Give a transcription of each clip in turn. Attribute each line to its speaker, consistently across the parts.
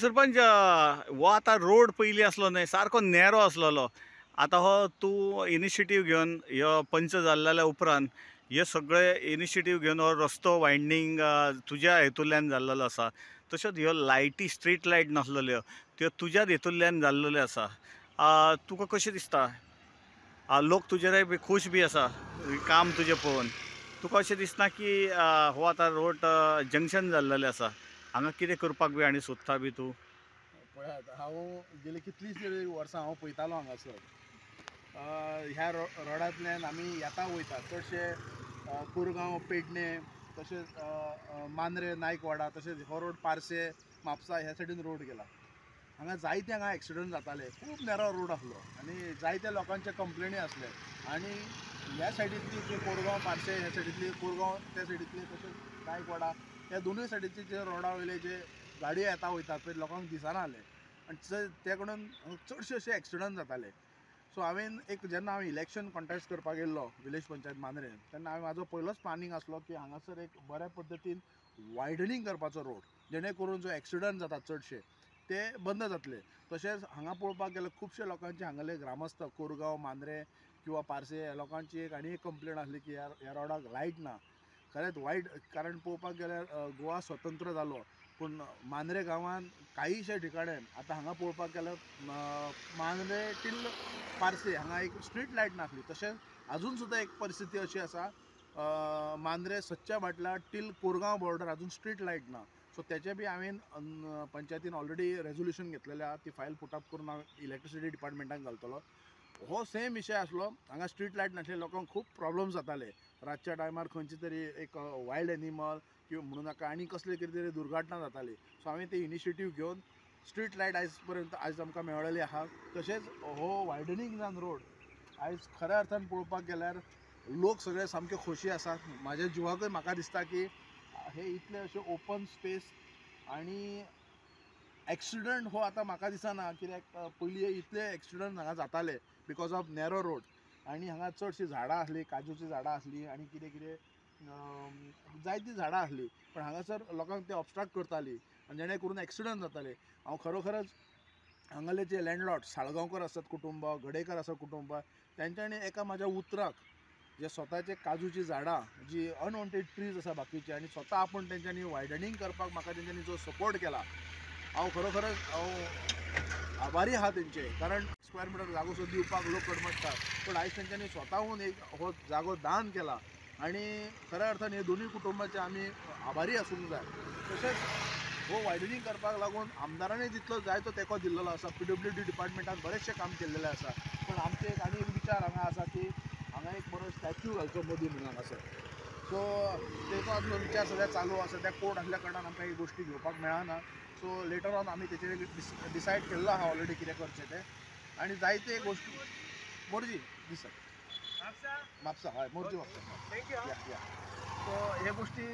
Speaker 1: सरपंच हो आतां रोड पयलीं आसलो न्हय सारको नॅरो आसलोलो. आतां हो तूं इनिशिएटीव घेवन ह्यो पंच जाल्ल्या उपरांत हे सगळे इनिशिएटीव घेवन हो रस्तो वायडनींग तुज्या हेतूंतल्यान जाल्लो आसा. तश्योच ह्यो लायटी स्ट्रीट लायट नासलेल्यो त्यो तुज्याच हेतूंतल्यान जाल्लेल्यो आसा. तुका कशें दिसता? लोक तुजेर बी खूश बी आसा काम तुजें पळोवन. तुका अशें दिसना की हो आतां रोड जंक्शन जाल्लेलें आसा, हांगा कितें करपाक बी आनी सोदता बी तूं?
Speaker 2: पळयात, हांव गेली कितलींच तरी वर्सां हांव पळयतालो हांगासर. ह्या रोडांतल्यान आमी येता वयता चडशे कोरगांव, पेडणे, तशेंच मांद्रे, नायकवाडा, तशेंच हो रोड पार्से, म्हापसा ह्या सायडीन रोड गेला. हांगा जायते एक्सिडंट जाताले, खूब नॅरो रोड आसलो आनी जायत्या लोकांचे कंप्लेनी आसले. आनी ह्या सायडींतली जे कोरगांव, पार्से ह्या सायडींतली, कोरगांव त्या सायडींतली, तशेंच नायकवाडा ह्या दोनूय सायडीचे जे रोडा वयले जे गाडयो येता वयतात पळय लोकांक दिसना जालें आनी ते कडून चडशे अशे एक्सिडंट जाताले. सो हांवें जेन्ना हांव इलेक्शन कॉन्टेस्ट करपाक गेल्लो विलेज पंचायत मांद्रे, तेन्ना म्हाजो पयलोच प्लानिंग आसलो की हांगासर एक बऱ्या पद्दतीन वायडनींग करपाचो रोड, जेणे करून जो एक्सिडंट जातात चडशे ते बंद जातले. तशेंच हांगा पळोवपाक गेल्यार खुबशे लोकांचे हांगले ग्रामस्थ कोरगांव, मांद्रे किंवा पार्से ह्या लोकांची एक आनी एक कंप्लेन आसली की ह्या रोडाक लायट ना. खरेंच वायट, कारण पळोवपाक गेल्यार गोवा स्वतंत्र जालो पूण मांद्रे गांवांत कांयशे ठिकाण्यान आतां हांगा पळोवपाक गेल्यार मांद्रे टील पार्से हांगा एक स्ट्रीट लायट नासली. तशेंच अजून सुद्दां एक परिस्थिती अशी आसा, मांद्रे सच्च्या बाटला टील कोरगांव बॉर्डर अजून स्ट्रीट लायट ना. सो तेचे बी हांवें पंचायतीन ऑलरेडी रेजोल्युशन घेतलेलें आहा, ती फायल पुट अप करून हांव इलेक्ट्रिसिटी डिपार्टमेंटाक घालतलो. हो सेम विशय आसलो. हांगा स्ट्रीट लायट नासले, लोकांक खूब प्रॉब्लम जाताले. रातच्या टायमार खंयची तरी एक वायल्ड एनिमल किंवा म्हणू नाका आनी कसले कितें तरी दुर्घटना जाताली. सो हांवें ते इनिशिएटीव घेवन स्ट्रीट लायट आयज आमकां मेळलेली आहा. तशेंच हो वायडनींग जावन रोड आयज खऱ्या अर्थान पळोवपाक गेल्यार लोक सगळे सामके खोशी आसात. म्हाज्या जिवाकूय म्हाका दिसता की हे इतले अशे ओपन स्पेस आनी एक्सिडंट हो आतां म्हाका दिसना, कित्याक पयलीं इतले एक्सिडंट हांगा जाताले बिकॉज ऑफ नॅरो रोड. आनी हांगा चडशीं झाडां आसलीं, काजूची झाडां आसलीं आनी कितें कितें जायतीं झाडां आसलीं, पण हांगासर लोकांक ते ऑबस्ट्रक्ट करतालीं आनी जेणे करून एक्सिडंट जाताले. हांव खरोखरच हांगाले जे लँडलॉर्ड साळगांवकर आसात कुटुंब, गडेकर आसा कुटुंब, तेंच्यांनी एका म्हाज्या उतराक जे स्वताचे काजूची झाडां जी अनवॉन्टेड ट्रीज आसा बाकीची आनी स्वता आपूण तेंच्यांनी वायडनींग करपाक म्हाका तेंच्यांनी जो सपोर्ट केला, हांव खरोखरच आभारी आहा तेंचे. कारण स्क्वेअर मिटर जागो सुद्दां दिवपाक लोक कडमडटात, पण आयज तेंच्यांनी स्वताहून एक हो जागो दान केला आनी खऱ्या अर्थान हे दोनूय कुटुंबाचे आमी आभारी आसूंक जाय. तशेंच हो वायडनींग करपाक लागून आमदारांनी तितलो जाय तो तेंको दिल्लो आसा. PWD डिपार्टमेंटान बरेचशें काम केल्लेलें आसा. पण आमचे एक आनी एक विचार हांगा आसा की हांगा एक बरो स्टॅच्यू घालचो मोदी म्हणून हांगासर. सो तेचो आजून विचार सद्या चालू आसा. त्या कोर्ट आसल्या कारणान आमकां ही गोश्टी घेवपाक मेळना. सो लेटर ऑन आमी तेचेर डिसायड केल्लो आहा ऑलरेडी कितें करचें तें. आनी जायते गोश्टी मोरजी दिसत म्हापसा हय मोरजी म्हापसा. सो हे गोश्टी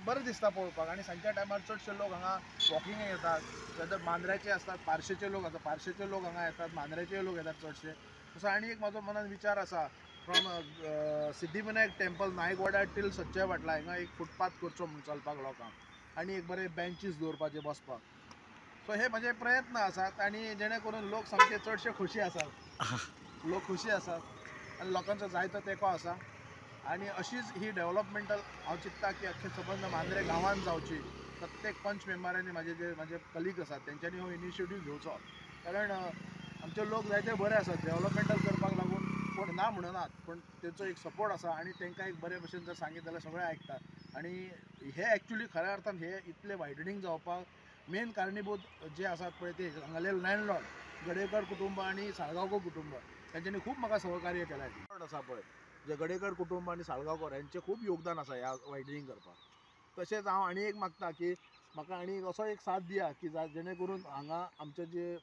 Speaker 2: बरें दिसता पळोवपाक. आनी सांजच्या टायमार चडशे लोक हांगा वॉकिंगेक येतात. वेदर मांद्र्याचे आसतात, पार्शेचे लोक आसात, पार्शेचे लोक हांगा येतात, मांद्र्याचे लोक येतात चडशे. तसो आनी एक म्हाजो मनान विचार आसा, फ्रॉम सिद्धीविनायक टेंपल नायकवाडा टील सच्च्या बाटला हांगा एक फुटपाथ करचो म्हणून चलपाक लोकांक आनी एक बरे बेंचीस दवरपाचे बसपाक. सो हे म्हजे प्रयत्न आसात आनी जेणे करून लोक सामके चडशे खोशी आसात. लोक खोशी आसात आनी लोकांचो जायतो तेंको आसा. आनी अशीच ही डेव्हलपमेंटल हांव चिंतता की अख्खे सबंद मांद्रे गांवांत जावची. प्रत्येक पंच मेंबरांनी म्हाजे कलीग आसात तेंच्यांनी हो इनिशिएटीव घेवचो. कारण आमचे लोक जायते बरे आसात डेव्हलपमेंटल करपाक लागून, कोण ना म्हणनात, पण तेंचो एक सपोर्ट आसा आनी तेंकां एक बरे भशेन जर सांगीत जाल्यार सगळे आयकतात. आनी हे एक्चुली खऱ्या अर्थान हे इतले वायडनींग जावपाक मेन कारणीभूत जे आसात पळय ते हांगाले लँडलॉर्ड गडेकर कुटुंब आनी साळगांवकर कुटुंब, तेंच्यांनी खूब म्हाका सहकार्य केलां. आसा पळय जे गडेकर कुटुंब आनी साळगांवकर हेंचें खूब योगदान आसा ह्या वायडनींग करपाक. तशेंच हांव आनी एक मागता की म्हाका आनी असो एक साथ दिया की जेणे करून हांगा आमचे जे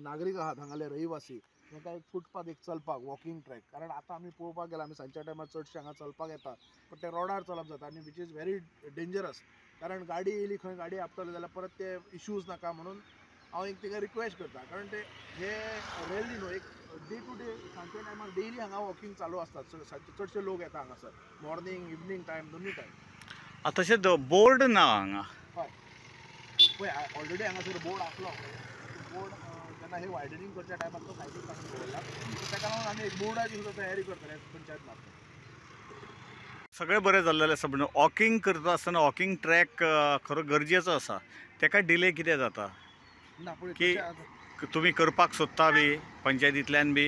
Speaker 2: नागरीक आहात हांगाले रहिवासी तांकां एक फुटपाथ एक चलपाक वॉकिंग ट्रॅक. कारण आतां आमी पळोवपाक गेल्यार आमी सांजच्या टायमार चडशे हांगा चलपाक येता, पण ते रोडार चलप जाता आनी वीच इज व्हेरी डेंजरस. कारण गाडी येयली खंय गाडी आपटली जाल्यार परत ते इश्यूज नाका म्हणून हांव एक तिका रिक्वेस्ट करता. कारण ते हे रेली न्हू, एक डे टू डे सांजच्या टायमार डेली हांगा वॉकिंग चालू आसतात. चडशे लोक येता हांगासर मॉर्निंग इवनिंग टायम दोनूय टायम.
Speaker 1: तशेंच बोर्ड ना हांगा.
Speaker 2: हय पळय ऑलरेडी हांगासर बोर्ड आसलो बोर्ड जेन्ना हे वायडनिंग करच्या टायमार तो सायडीक काडून दवरला सो ताका लागून आमी एक बोर्डाची सुद्दां तयारी करतले पंचायत मार्फत.
Speaker 1: सगळें बरें जाल्लेलें आसा, पूण वॉकिंग करता आसतना वॉकिंग ट्रॅक खरो गरजेचो आसा, ताका डिले कितें जाता
Speaker 2: ना पळय
Speaker 1: की
Speaker 2: तशें आतां
Speaker 1: तुम्ही करपाक सोदता बी पंचायतींतल्यान बी?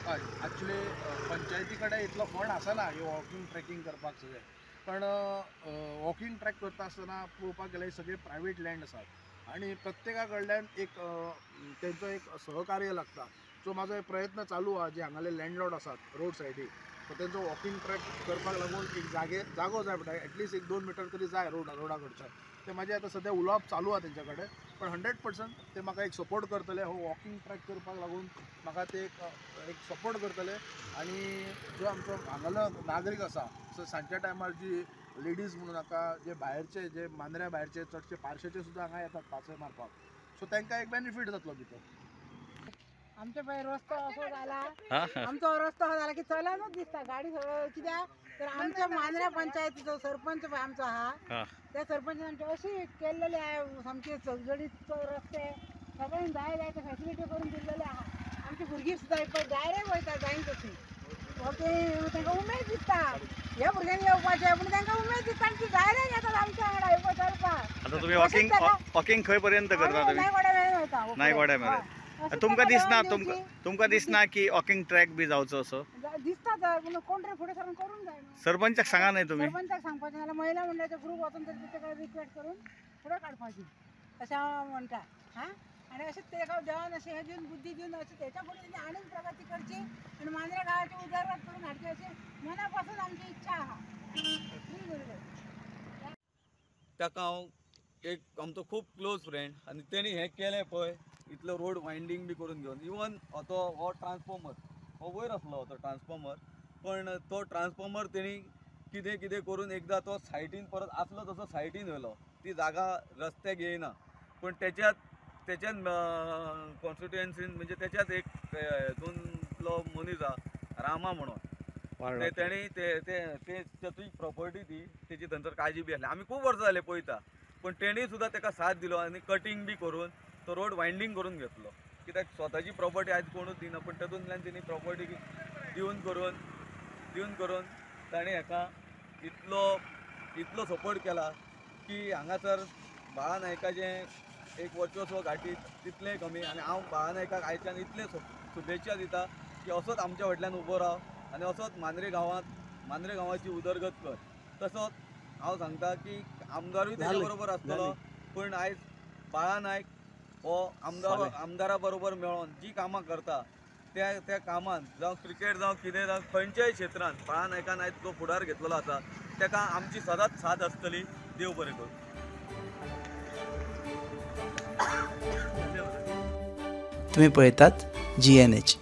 Speaker 2: हय एक्चुली पंचायती कडेन इतलो फंड आसना हे वॉकिंग ट्रॅकिंग करपाक सगळें, पण वॉकिंग ट्रॅक करता आसतना पळोवपाक गेल्यार सगळे प्रायवेट लँड आसात आनी प्रत्येका कडल्यान एक तेंचो एक सहकार्य लागता. सो म्हाजो एक प्रयत्न चालू आहा जे हांगाले लँडलॉर्ड आसात रोड सायडीक, सो तेंचो वॉकिंग ट्रॅक करपाक लागून एक जागो जाय पडटा, एटलीस्ट 1-2 मिटर तरी जाय रोडा कडच्यान. ते म्हाजें आतां सद्या उलोवप चालू आहा तेंच्या कडेन, पण 100% ते म्हाका एक सपोर्ट करतले हो वॉकिंग ट्रॅक करपाक लागून म्हाका ते एक सपोर्ट करतले. आनी जो आमचो हांगालो नागरीक आसा सो सांजच्या टायमार जी लेडीज म्हणून नाका जे भायरचे जे मांद्र्या भायरचे चडशे पार्शेचे सुद्दां हांगा येतात पासय मारपाक, सो तांकां एक बेनिफीट जातलो भितर.
Speaker 3: आमच्या पळय रस्तो असो जाला,
Speaker 1: हा, हा.
Speaker 3: आमचो रस्तो असो जाला की चलनूच दिसता गाडी सगळं कित्याक तर आमच्या मांद्र्या पंचायतीचो सरपंच पळय आमचो
Speaker 1: हा.
Speaker 3: आहा त्या सरपंचान आमची अशी केल्लेली आहे सामके सगळीत रस्ते सगळ्यांक जाय जाय ते फॅसिलिटी करून दिल्लेले आहा. आमची भुरगीं सुद्दां पळय डायरेक्ट वयता जायन तशी, तांकां उमेद दिसता ह्या भुरग्यांक येवपाचें, पूण तांकां उमेद दिसता आनी ती डायरेक्ट येतात आमच्या वांगडा येवपाक चलपाक.
Speaker 1: आता तुम्ही वॉकिंग खंय पर्यंत करता तुम्ही?
Speaker 3: नायगोड्या मेरेन वयता.
Speaker 1: नायगोड्या मेरेन. तुमकां दिसना की वॉकिंग ट्रॅक बी जावचो असो?
Speaker 3: दिसता तर पूण कोण तरी फुडें सरून करून जाय न्हू.
Speaker 1: सरपंचाक सांगा नाही तुम्ही?
Speaker 3: सरपंचाक सांगपाचें नाल्यार महिला मंडळाचे ग्रूप वचून तरी तेका रिक्वेस्ट करून फुडें काडपाची अशें हांव म्हणटा. हां आनी अशें तेका देवान अशें हें दिवन बुद्धी दिवन अशें तेच्या फुडें तेणी आनीक प्रगती करची आनी मांद्र्या गांवाची उदरगत करून हाडची अशी मनापासून आमची इच्छा आहा.
Speaker 4: ताका हांव एक आमचो खूब क्लोज फ्रेंड आनी तेणी हें केलें पळय इतलो रोड वायंडींग बी करून घेवन इवन हो ट्रान्सफॉर्मर हो वयर आसलो तो ट्रान्सफॉर्मर, पण तो ट्रान्सफॉर्मर तेणी कितें कितें करून एकदां तो सायटीन परत आसलो तसो सायटीन व्हेलो, ती जागा रस्त्याक येयना. पण त्याच्यात कॉन्स्टिट्युएन्सीन म्हणजे त्याच्यात एक हितूंतलो मनीस आहा रामा म्हणून, तेणी त्याची प्रॉपर्टी ती तेची थंयसर काळजी बी आसली. आमी खूब वर्सां जाले पळयता, पण तेणी सुद्दां ताका साथ दिलो आनी कटींग बी करून तो रोड वायंडींग करून घेतलो. कित्याक स्वताची प्रॉपर्टी आयज कोणूच दिना, पण तातूंतल्यान तेणी प्रॉपर्टी दिवन करून ताणें हाका इतलो सपोर्ट केला की हांगासर बाळा नायकाचें एक वर्चस्व घाटी तितलें कमी. आनी हांव बाळा नायकाक आयच्यान इतले शुभेच्छा दिता की असोच आमच्या फाटल्यान उबो राव आनी असोच मांद्रे गांवाची उदरगत कर. तसोच हांव सांगता की आमदारूय तेच्या बरोबर आसतलो, पण आयज बाळा नायक हो आमदारा बरोबर मेळोन जी कामां करता त्या कामान जावं क्रिकेट जावं कितें जावं खंयच्याय क्षेत्रांत बाळा नायकान आयज जो फुडार घेतलेलो आसा ताका आमची सदांच साथ आसतली. देव बरें करूं.
Speaker 5: तुम्ही पळयतात GNH.